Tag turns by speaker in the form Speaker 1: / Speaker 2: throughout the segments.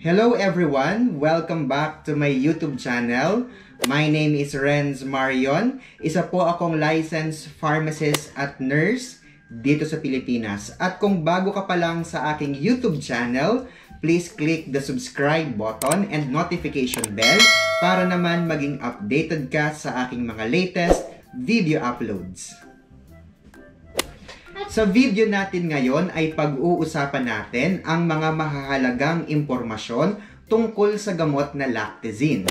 Speaker 1: Hello everyone! Welcome back to my YouTube channel. My name is Renz Marion. Isa po akong licensed pharmacist at nurse dito sa Pilipinas. At kung bago ka pa lang sa aking YouTube channel, please click the subscribe button and notification bell para naman maging updated ka sa aking mga latest video uploads. Sa video natin ngayon ay pag-uusapan natin ang mga mahahalagang impormasyon tungkol sa gamot na lactazine.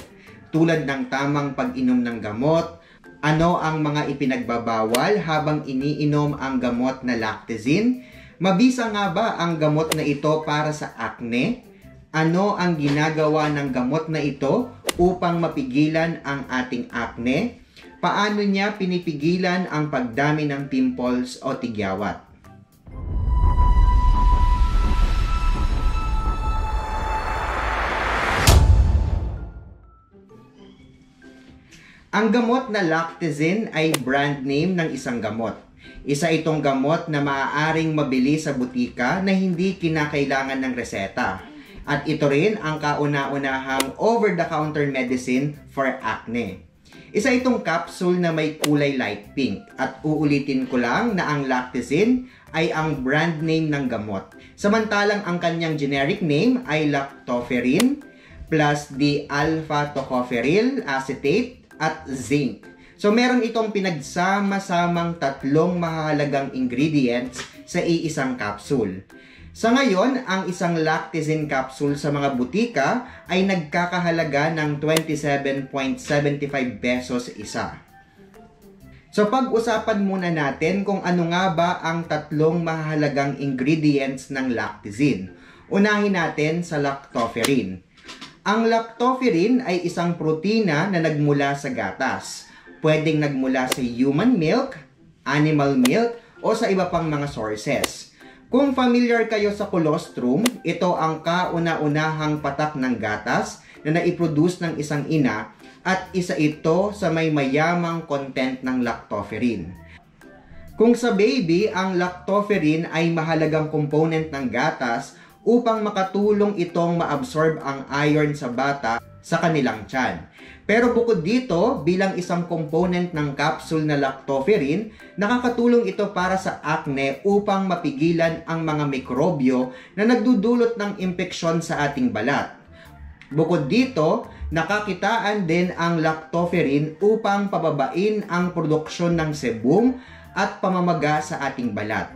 Speaker 1: Tulad ng tamang pag-inom ng gamot, ano ang mga ipinagbabawal habang iniinom ang gamot na lactazine, mabisa nga ba ang gamot na ito para sa acne, ano ang ginagawa ng gamot na ito upang mapigilan ang ating acne, paano niya pinipigilan ang pagdami ng pimples o tigyawat. Ang gamot na lactazine ay brand name ng isang gamot. Isa itong gamot na maaaring mabili sa butika na hindi kinakailangan ng reseta. At ito rin ang kauna-unahang over-the-counter medicine for acne. Isa itong capsule na may kulay light pink at uulitin ko lang na ang lactazine ay ang brand name ng gamot. Samantalang ang kanyang generic name ay lactoferrin plus D-alpha-tocopherol acetate at zinc. So meron itong pinagsama-samang tatlong mahalagang ingredients sa iisang capsule. Sa ngayon, ang isang lactazine capsule sa mga butika ay nagkakahalaga ng 27.75 pesos isa. So pag-usapan muna natin kung ano nga ba ang tatlong mahalagang ingredients ng lactazine. Unahin natin sa lactoferrin. Ang lactoferrin ay isang protina na nagmula sa gatas. Pwedeng nagmula sa human milk, animal milk, o sa iba pang mga sources. Kung familiar kayo sa colostrum, ito ang kauna-unahang patak ng gatas na naiproduce ng isang ina at isa ito sa may mayamang content ng lactoferrin. Kung sa baby, ang lactoferrin ay mahalagang component ng gatas upang makatulong itong maabsorb ang iron sa bata sa kanilang tiyan. Pero bukod dito, bilang isang component ng capsule na lactoferrin, nakakatulong ito para sa acne upang mapigilan ang mga mikrobyo na nagdudulot ng impeksyon sa ating balat. Bukod dito, nakakitaan din ang lactoferrin upang pababain ang produksyon ng sebum at pamamaga sa ating balat.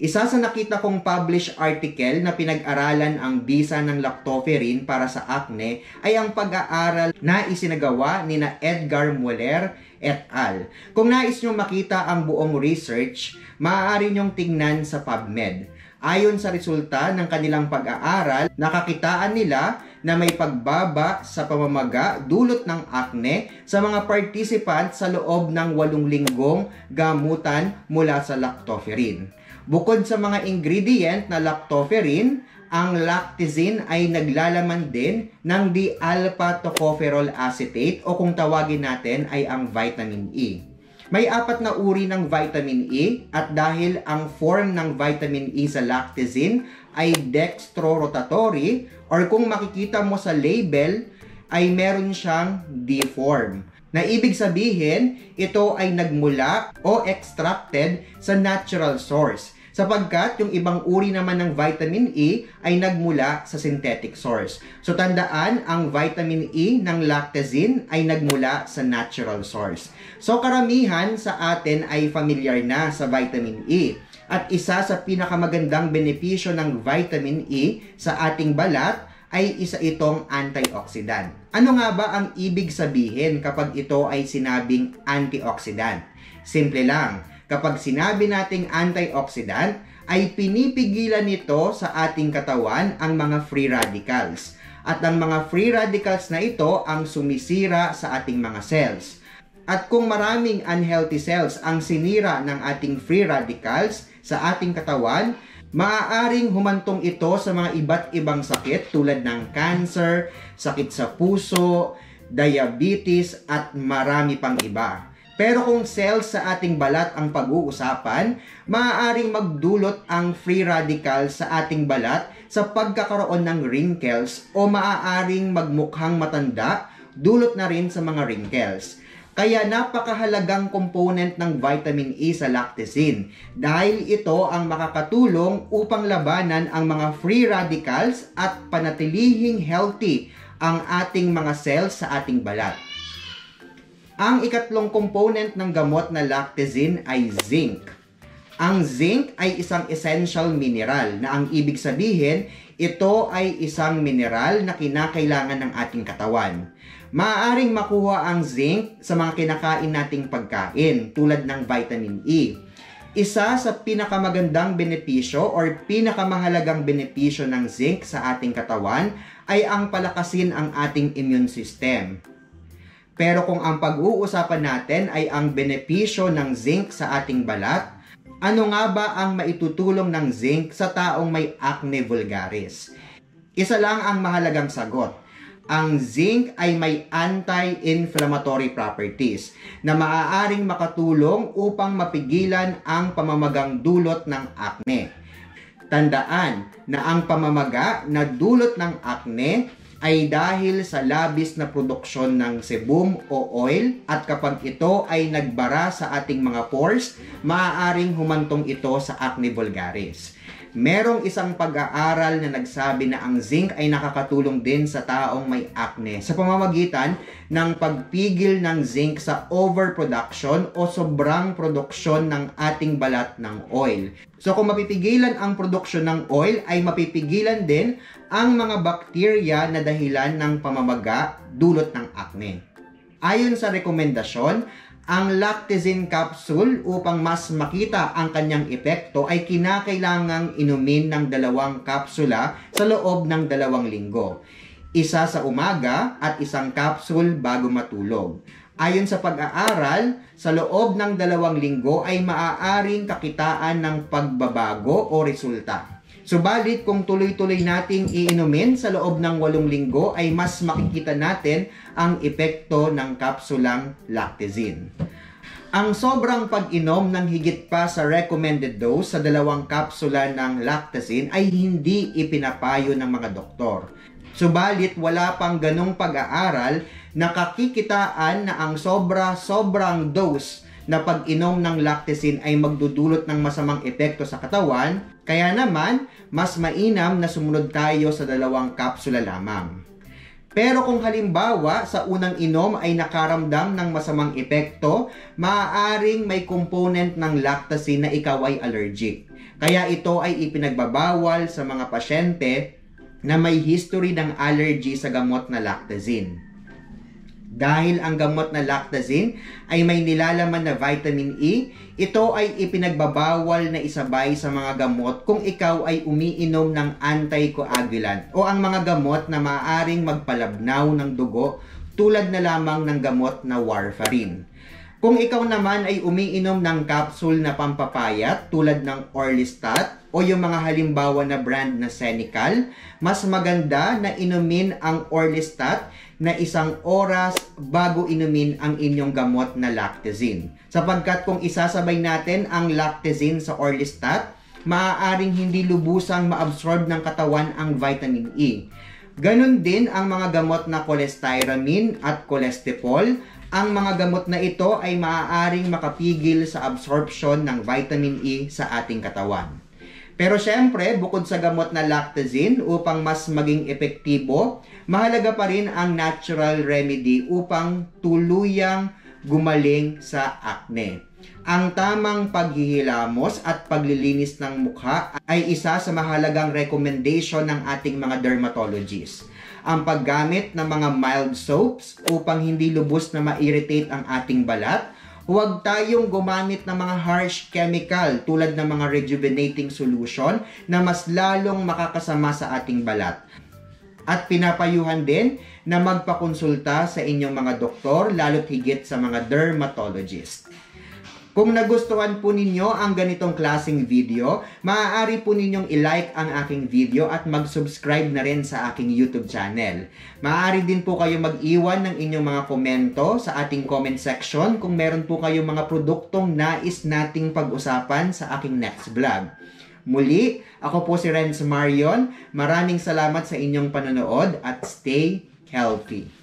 Speaker 1: Isa sa nakita kong published article na pinag-aralan ang bisa ng lactoferrin para sa acne ay ang pag-aaral na isinagawa ni na Edgar Muller et al. Kung nais nyo makita ang buong research, maaari nyong tingnan sa PubMed. Ayon sa resulta ng kanilang pag-aaral, nakakitaan nila na may pagbaba sa pamamaga dulot ng acne sa mga participant sa loob ng 8 linggong gamutan mula sa lactoferrin. Bukod sa mga ingredient na lactoferrin, ang lactazine ay naglalaman din ng D-alpha-tocopherol acetate o kung tawagin natin ay ang vitamin E. May 4 na uri ng vitamin E at dahil ang form ng vitamin E sa lactazine ay dextrorotatory or kung makikita mo sa label ay meron siyang D form. Na ibig sabihin, ito ay nagmula o extracted sa natural source. Sapagkat yung ibang uri naman ng vitamin E ay nagmula sa synthetic source. So tandaan, ang vitamin E ng lactazine ay nagmula sa natural source. So karamihan sa atin ay familiar na sa vitamin E. At isa sa pinakamagandang benepisyo ng vitamin E sa ating balat ay isa itong antioxidant. Ano nga ba ang ibig sabihin kapag ito ay sinabing antioxidant? Simple lang, kapag sinabi nating antioxidant, ay pinipigilan nito sa ating katawan ang mga free radicals. At ang mga free radicals na ito ang sumisira sa ating mga cells. At kung maraming unhealthy cells ang sinira ng ating free radicals sa ating katawan, maaaring humantong ito sa mga iba't ibang sakit tulad ng cancer, sakit sa puso, diabetes at marami pang iba. Pero kung cells sa ating balat ang pag-uusapan, maaaring magdulot ang free radical sa ating balat sa pagkakaroon ng wrinkles o maaaring magmukhang matanda, dulot na rin sa mga wrinkles. Kaya napakahalagang component ng vitamin E sa lactazine dahil ito ang makakatulong upang labanan ang mga free radicals at panatilihing healthy ang ating mga cells sa ating balat. Ang ikatlong component ng gamot na lactazine ay zinc. Ang zinc ay isang essential mineral na ang ibig sabihin, ito ay isang mineral na kinakailangan ng ating katawan. Maaaring makuha ang zinc sa mga kinakain nating pagkain tulad ng vitamin E. Isa sa pinakamagandang benepisyo or pinakamahalagang benepisyo ng zinc sa ating katawan ay ang palakasin ang ating immune system. Pero kung ang pag-uusapan natin ay ang benepisyo ng zinc sa ating balat, ano nga ba ang maitutulong ng zinc sa taong may acne vulgaris? Isa lang ang mahalagang sagot. Ang zinc ay may anti-inflammatory properties na maaaring makatulong upang mapigilan ang pamamagang dulot ng acne. Tandaan na ang pamamaga na dulot ng acne ay dahil sa labis na produksyon ng sebum o oil at kapag ito ay nagbara sa ating mga pores, maaaring humantong ito sa acne vulgaris. Merong isang pag-aaral na nagsabi na ang zinc ay nakakatulong din sa taong may acne sa pamamagitan ng pagpigil ng zinc sa overproduction o sobrang produksyon ng ating balat ng oil. So kung mapipigilan ang produksyon ng oil, ay mapipigilan din ang mga bakterya na dahilan ng pamamaga dulot ng acne. Ayon sa rekomendasyon, ang lactazine capsule upang mas makita ang kanyang epekto ay kinakailangang inumin ng 2 kapsula sa loob ng 2 linggo. Isa sa umaga at isang capsule bago matulog. Ayon sa pag-aaral, sa loob ng 2 linggo ay maaaring kakitaan ng pagbabago o resulta. Subalit kung tuloy-tuloy nating iinumin sa loob ng 8 linggo ay mas makikita natin ang epekto ng kapsulang lactazine. Ang sobrang pag-inom ng higit pa sa recommended dose sa 2 kapsula ng lactazine ay hindi ipinapayo ng mga doktor. Subalit wala pang ganong pag-aaral na kakikitaan na ang sobrang dose na pag-inom ng lactazine ay magdudulot ng masamang epekto sa katawan, kaya naman, mas mainam na sumunod tayo sa 2 kapsula lamang. Pero kung halimbawa sa unang inom ay nakaramdam ng masamang epekto, maaaring may component ng lactazine na ikaw ay allergic. Kaya ito ay ipinagbabawal sa mga pasyente na may history ng allergy sa gamot na lactazine. Dahil ang gamot na lactazine ay may nilalaman na vitamin E, ito ay ipinagbabawal na isabay sa mga gamot kung ikaw ay umiinom ng anticoagulant o ang mga gamot na maaaring magpalabnaw ng dugo tulad na lamang ng gamot na warfarin. Kung ikaw naman ay umiinom ng capsule na pampapayat tulad ng Orlistat o yung mga halimbawa na brand na Senical, mas maganda na inumin ang Orlistat na 1 oras bago inumin ang inyong gamot na lactazine. Sapagkat kung isasabay natin ang lactazine sa Orlistat, maaaring hindi lubusang maabsorb ng katawan ang vitamin E. Ganon din ang mga gamot na cholestyramine at cholesterol. Ang mga gamot na ito ay maaaring makapigil sa absorption ng vitamin E sa ating katawan. Pero syempre, bukod sa gamot na lactazine upang mas maging epektibo, mahalaga pa rin ang natural remedy upang tuluyang gumaling sa acne. Ang tamang paghihilamos at paglilinis ng mukha ay isa sa mahalagang recommendation ng ating mga dermatologists. Ang paggamit ng mga mild soaps upang hindi lubos na ma-irritate ang ating balat. Huwag tayong gumamit ng mga harsh chemical tulad ng mga rejuvenating solution na mas lalong makakasama sa ating balat. At pinapayuhan din na magpakonsulta sa inyong mga doktor, lalo't higit sa mga dermatologist. Kung nagustuhan po ninyo ang ganitong klaseng video, maaari po ninyong i-like ang aking video at mag-subscribe na rin sa aking YouTube channel. Maaari din po kayo mag-iwan ng inyong mga komento sa ating comment section kung meron po kayong mga produktong nais nating pag-usapan sa aking next vlog. Muli, ako po si Renz Marion. Maraming salamat sa inyong panonood at stay healthy.